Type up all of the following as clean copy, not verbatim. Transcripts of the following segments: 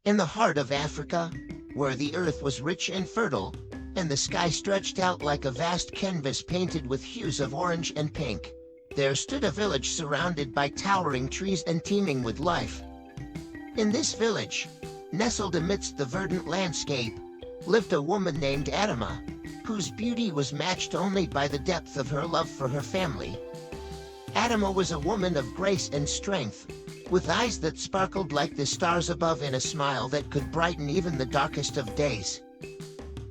In the heart of Africa, where the earth was rich and fertile, and the sky stretched out like a vast canvas painted with hues of orange and pink, there stood a village surrounded by towering trees and teeming with life. In this village, nestled amidst the verdant landscape, lived a woman named Adama, whose beauty was matched only by the depth of her love for her family. Adama was a woman of grace and strength, with eyes that sparkled like the stars above and a smile that could brighten even the darkest of days.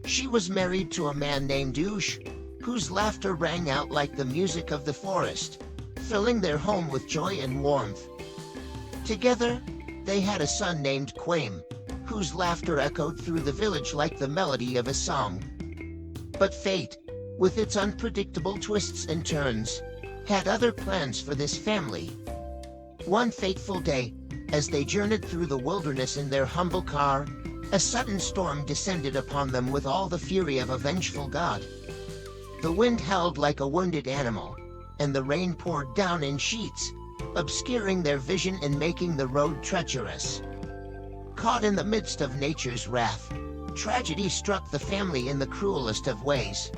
She was married to a man named Ush, whose laughter rang out like the music of the forest, filling their home with joy and warmth. Together, they had a son named Quaim, whose laughter echoed through the village like the melody of a song. But fate, with its unpredictable twists and turns, had other plans for this family. One fateful day, as they journeyed through the wilderness in their humble car, a sudden storm descended upon them with all the fury of a vengeful god. The wind howled like a wounded animal, and the rain poured down in sheets, obscuring their vision and making the road treacherous. Caught in the midst of nature's wrath, tragedy struck the family in the cruelest of ways.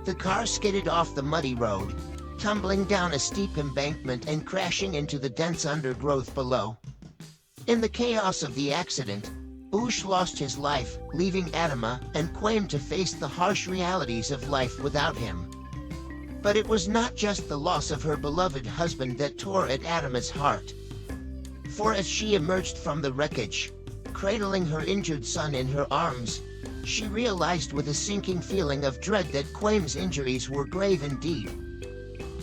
The car skidded off the muddy road, tumbling down a steep embankment and crashing into the dense undergrowth below. In the chaos of the accident, Ush lost his life, leaving Adama and Quaim to face the harsh realities of life without him. But it was not just the loss of her beloved husband that tore at Adama's heart. For as she emerged from the wreckage, cradling her injured son in her arms, she realized with a sinking feeling of dread that Quaim's injuries were grave indeed.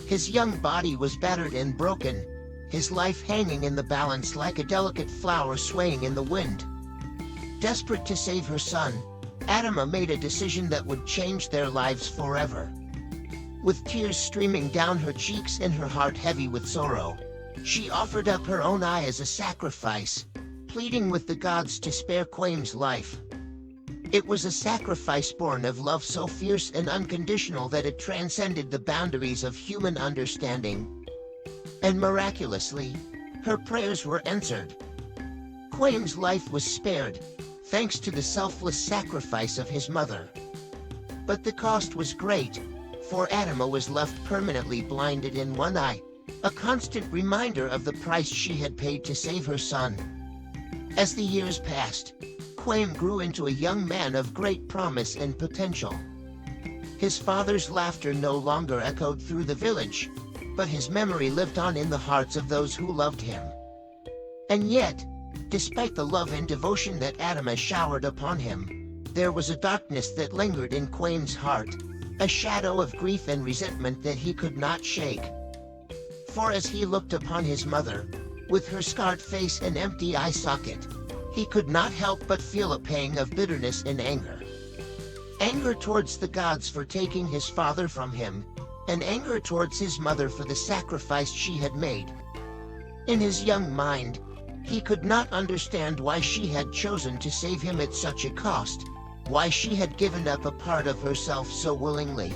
His young body was battered and broken, his life hanging in the balance like a delicate flower swaying in the wind. Desperate to save her son, Adama made a decision that would change their lives forever. With tears streaming down her cheeks and her heart heavy with sorrow, she offered up her own eye as a sacrifice, pleading with the gods to spare Quaim's life. It was a sacrifice born of love so fierce and unconditional that it transcended the boundaries of human understanding. And miraculously, her prayers were answered. Quaim's life was spared, thanks to the selfless sacrifice of his mother. But the cost was great, for Adama was left permanently blinded in one eye, a constant reminder of the price she had paid to save her son. As the years passed, Quaim grew into a young man of great promise and potential. His father's laughter no longer echoed through the village, but his memory lived on in the hearts of those who loved him. And yet, despite the love and devotion that Adama showered upon him, there was a darkness that lingered in Quaim's heart, a shadow of grief and resentment that he could not shake. For as he looked upon his mother, with her scarred face and empty eye socket, he could not help but feel a pang of bitterness and anger. Anger towards the gods for taking his father from him, and anger towards his mother for the sacrifice she had made. In his young mind, he could not understand why she had chosen to save him at such a cost, why she had given up a part of herself so willingly.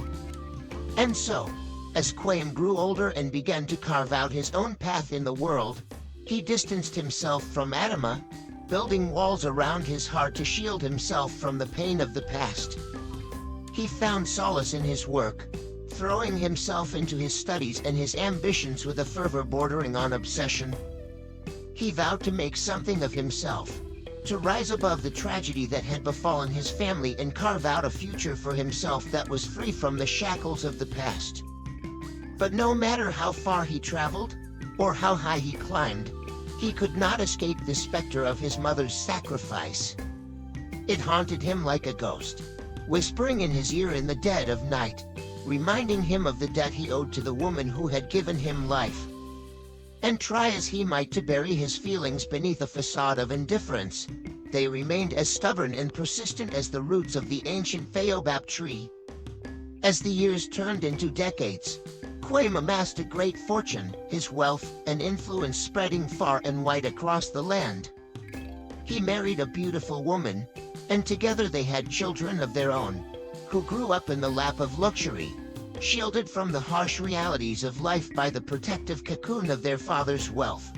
And so, as Quaim grew older and began to carve out his own path in the world, he distanced himself from Adama, building walls around his heart to shield himself from the pain of the past. He found solace in his work, throwing himself into his studies and his ambitions with a fervor bordering on obsession. He vowed to make something of himself, to rise above the tragedy that had befallen his family and carve out a future for himself that was free from the shackles of the past. But no matter how far he traveled, or how high he climbed, he could not escape the specter of his mother's sacrifice. It haunted him like a ghost, whispering in his ear in the dead of night, reminding him of the debt he owed to the woman who had given him life. And try as he might to bury his feelings beneath a facade of indifference, they remained as stubborn and persistent as the roots of the ancient baobab tree. As the years turned into decades, Quaim amassed a great fortune, his wealth and influence spreading far and wide across the land. He married a beautiful woman, and together they had children of their own, who grew up in the lap of luxury, shielded from the harsh realities of life by the protective cocoon of their father's wealth.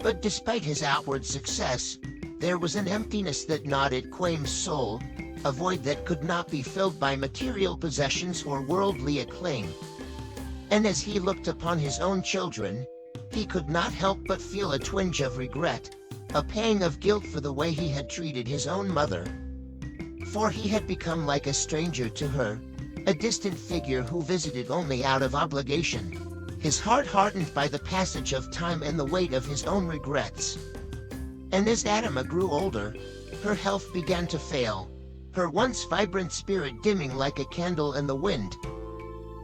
But despite his outward success, There was an emptiness that gnawed at Quaim's soul, a void that could not be filled by material possessions or worldly acclaim. And as he looked upon his own children, he could not help but feel a twinge of regret, a pang of guilt for the way he had treated his own mother. For he had become like a stranger to her, a distant figure who visited only out of obligation, his heart hardened by the passage of time and the weight of his own regrets. And as Adama grew older, her health began to fail, her once vibrant spirit dimming like a candle in the wind.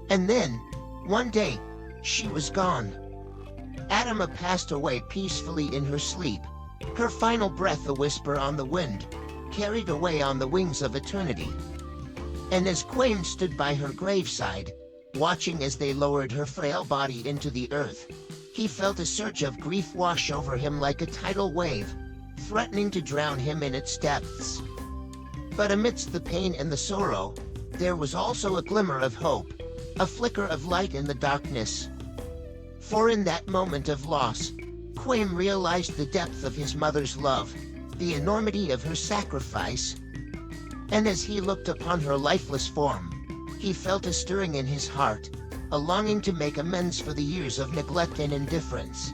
And then, one day, she was gone. Adama passed away peacefully in her sleep, her final breath a whisper on the wind, carried away on the wings of eternity. And as Quaim stood by her graveside, watching as they lowered her frail body into the earth, he felt a surge of grief wash over him like a tidal wave, threatening to drown him in its depths. But amidst the pain and the sorrow, there was also a glimmer of hope, a flicker of light in the darkness. For in that moment of loss, Quaim realized the depth of his mother's love, the enormity of her sacrifice. And as he looked upon her lifeless form, he felt a stirring in his heart, a longing to make amends for the years of neglect and indifference.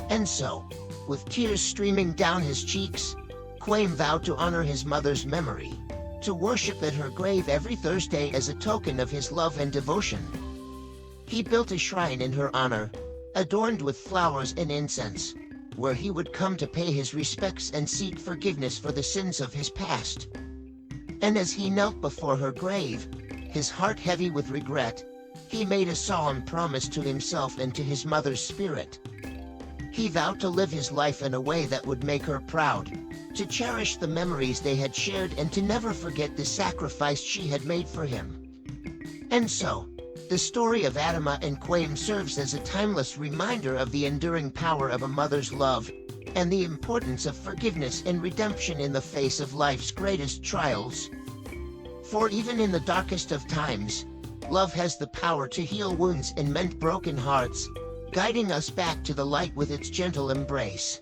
And so, with tears streaming down his cheeks, Quaim vowed to honor his mother's memory, to worship at her grave every Thursday as a token of his love and devotion. He built a shrine in her honor, adorned with flowers and incense, where he would come to pay his respects and seek forgiveness for the sins of his past. And as he knelt before her grave, his heart heavy with regret, he made a solemn promise to himself and to his mother's spirit. He vowed to live his life in a way that would make her proud, to cherish the memories they had shared and to never forget the sacrifice she had made for him. And so, the story of Adama and Quaim serves as a timeless reminder of the enduring power of a mother's love, and the importance of forgiveness and redemption in the face of life's greatest trials. For even in the darkest of times, love has the power to heal wounds and mend broken hearts, guiding us back to the light with its gentle embrace.